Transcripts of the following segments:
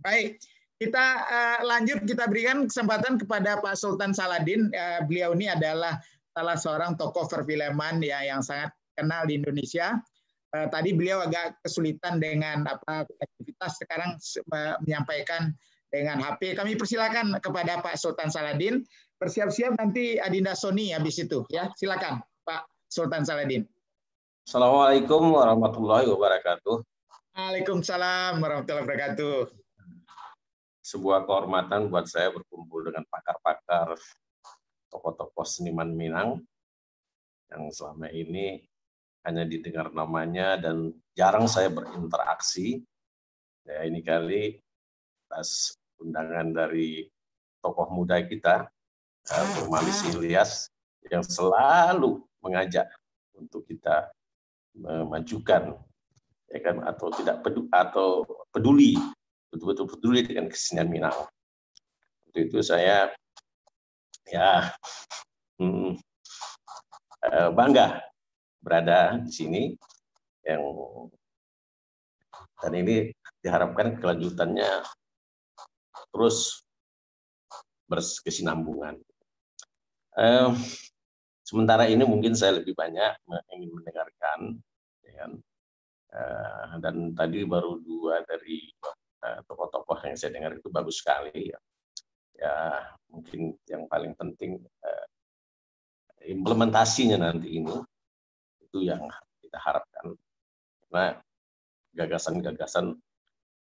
Baik, kita lanjut, kita berikan kesempatan kepada Pak Sultan Saladin. Beliau ini adalah salah seorang tokoh perfilman ya yang sangat kenal di Indonesia. Tadi beliau agak kesulitan dengan aktivitas, sekarang menyampaikan dengan HP. Kami persilakan kepada Pak Sultan Saladin. Bersiap-siap nanti Adinda Sony habis itu ya. Silakan Pak Sultan Saladin. Assalamualaikum warahmatullahi wabarakatuh. Waalaikumsalam warahmatullahi wabarakatuh. Sebuah kehormatan buat saya berkumpul dengan pakar-pakar, tokoh-tokoh seniman Minang yang selama ini hanya didengar namanya dan jarang saya berinteraksi. Ya, ini kali atas undangan dari tokoh muda kita, Bu Malis Ilyas, yang selalu mengajak untuk kita memajukan, ya kan, atau tidak peduli, betul-betul peduli dengan kesenian Minang. Untuk itu saya ya bangga berada di sini, dan ini diharapkan kelanjutannya terus berkesinambungan. Sementara ini mungkin saya lebih banyak ingin mendengarkan, ya kan? Dan tadi baru dua dari tokoh-tokoh yang saya dengar itu bagus sekali. Ya mungkin yang paling penting implementasinya nanti ini itu yang kita harapkan. Karena gagasan-gagasan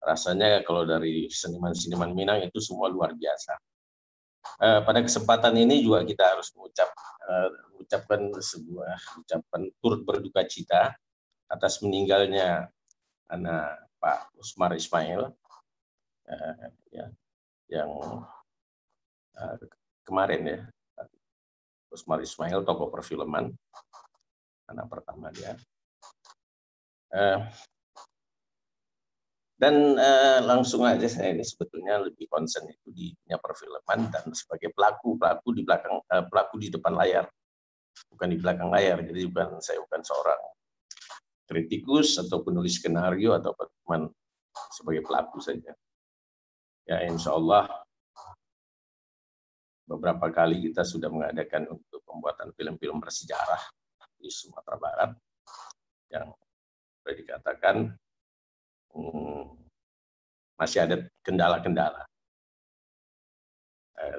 rasanya kalau dari seniman-seniman Minang itu semua luar biasa. Pada kesempatan ini juga kita harus mengucapkan sebuah ucapan turut berduka cita atas meninggalnya anak Pak Usmar Ismail, yang kemarin ya, Usmar Ismail tokoh perfilman, anak pertama dia. Dan langsung aja saya ini sebetulnya lebih concern itu di dunia perfilman dan sebagai pelaku di belakang, pelaku di depan layar, bukan di belakang layar. Jadi saya bukan seorang kritikus atau penulis skenario atau teman, sebagai pelaku saja. Ya insya Allah beberapa kali kita sudah mengadakan untuk pembuatan film-film bersejarah di Sumatera Barat yang boleh dikatakan masih ada kendala-kendala.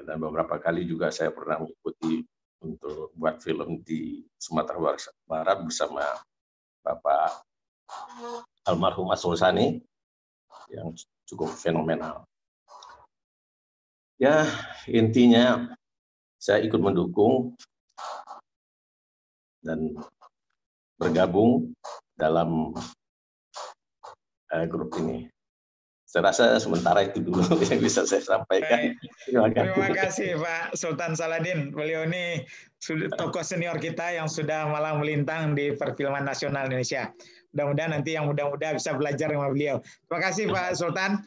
Dan beberapa kali juga saya pernah mengikuti untuk buat film di Sumatera Barat bersama Bapak almarhum Mas Sulsani yang cukup fenomenal. Ya intinya saya ikut mendukung dan bergabung dalam grup ini. Saya rasa sementara itu dulu yang bisa saya sampaikan. Terima kasih Pak Sultan Saladin. Beliau ini tokoh senior kita yang sudah malang melintang di perfilman nasional Indonesia. Mudah-mudahan nanti yang muda-muda bisa belajar dengan beliau. Terima kasih Pak Sultan.